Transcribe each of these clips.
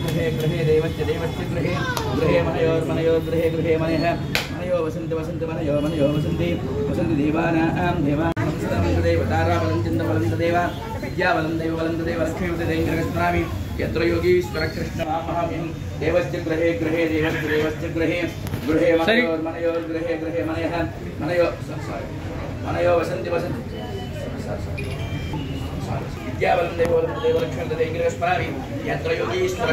गृहे गृहे देवस्य देवस्य गृहे गृहे मनयोर्मनयोर् गृहे गृहे मनयः मनयो वसन्ति वसन्ति मनयो मनयो वसन्ति वसन्ति देवानां देवानां देवतारा वलन्तिन्दवलं तदेव विद्यावलं दैववलं तदेव लक्ष्मीवदेन्द्रगस्मरामि यत्र योगीश्वर कृष्णमामहं देवस्य गृहे गृहे देवस्य देवस्य गृहे गृहे मनयोर्मनयोर् गृहे गृहे मनयः मनयो वसन्ति वसन्ति विद्यावलं दैववलं तदेव लक्ष्मीवदेन्द्रगस्मरामि यत्र योगीश्वर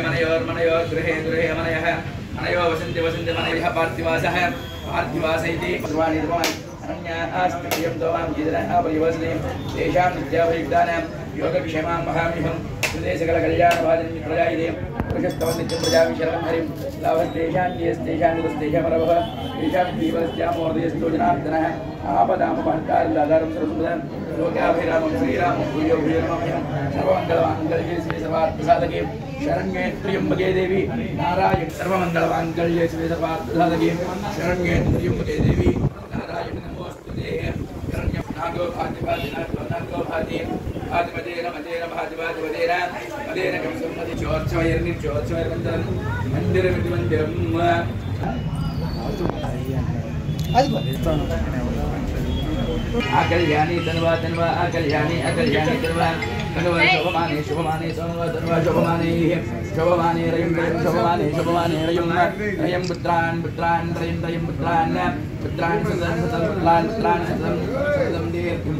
मनयोर्मनयोर् गृहे गृहे मनयः मनयो वसन्ति वसन्ति मनयः पार्थिवासः पार्थिवास इति अरण्यास्तिं दोमां जिदनः परिवसने तेषां विद्यावैज्ञानां योगक्षेमां महामिहं सुदेशकलकल्याणभाजनं प्रजायिने पुरुषस्तवं नित्यं प्रजामि शरणं हरिं लाभस्तेषां येस्तेषां गुरुस्तेषामरभः तेषां जीवनस्यामोर्दयस्तो जनार्दनः आपदामपहन्तारदाधारं सर्वसुदं लोकाभिरामं श्रीरामं भूयो भूयो नमाम्यहं सर्वमङ्गलमाङ्गल्ये श्री सर्वार्थसाधके शरण्ये त्र्यम्बके देवी नारायण सर्वमङ्गलमाङ्गल्ये श्री सर्वार्थसाधके शरण्ये त्र्यम्बके देवी नारायण नमोस्तुते शरण्यं नागो भाति भाति नागो भाति भाति मदेन मदेन भाति भाति मदेन मदेन कं सम्मति चोर्चवैर्निर्चोर्चवैर्मन्दिरं मन्दिरमिति मन्दिरं आकल्याणी तन्वा तन्वा आकल्याणी अकल्याणी तन्वा तन्वा शोभमाने शोभमाने तन्वा तन्वा शोभमाने शोभमाने रयं रयं शोभमाने शोभमाने रयं रयं पुत्रान् पुत्रान् रयं रयं पुत्रान् पुत्रान् सदं सदं पुत्रान् पुत्रान् सदं सदं दीर्घं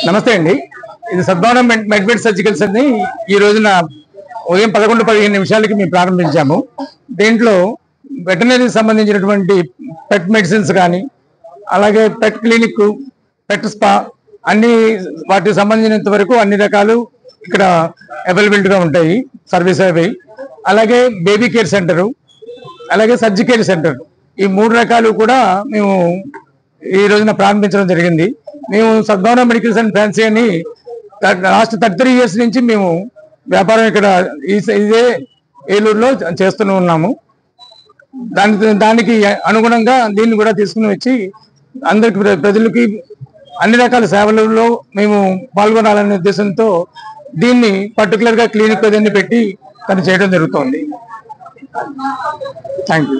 నమస్తే అండి. ఇది సద్భావన మెడ్బెడ్ సర్జికల్స్ అని ఈ రోజున ఉదయం 11:15 నిమిషాలకి మేము ప్రారంభించాము. దీంట్లో వెటనరీకి సంబంధించినటువంటి పెట్ మెడిసిన్స్ కానీ అలాగే పెట్ క్లినిక్ పెట్ స్పా అన్ని వాటికి సంబంధించినంత వరకు అన్ని రకాలు ఇక్కడ అవైలబిలిటీగా ఉంటాయి సర్వీస్ అవి. అలాగే బేబీ కేర్ సెంటరు అలాగే సర్జికల్ సెంటర్ ఈ 3 రకాలు కూడా మేము ఈ రోజున ప్రారంభించడం జరిగింది. మేము సద్భావన మెడికల్స్ అండ్ ఫ్యాన్సీ అని లాస్ట్ 33 years నుంచి మేము వ్యాపారం ఇక్కడ ఇదే ఏలూరులో చేస్తూనే ఉన్నాము. దానికి అనుగుణంగా దీన్ని కూడా తీసుకుని వచ్చి అందరికి ప్రజలకి అన్ని రకాల సేవలలో మేము పాల్గొనాలనే ఉద్దేశంతో దీన్ని పర్టికులర్గా క్లినిక్ అదన్నీ పెట్టి తను చేయడం జరుగుతోంది. Thank you.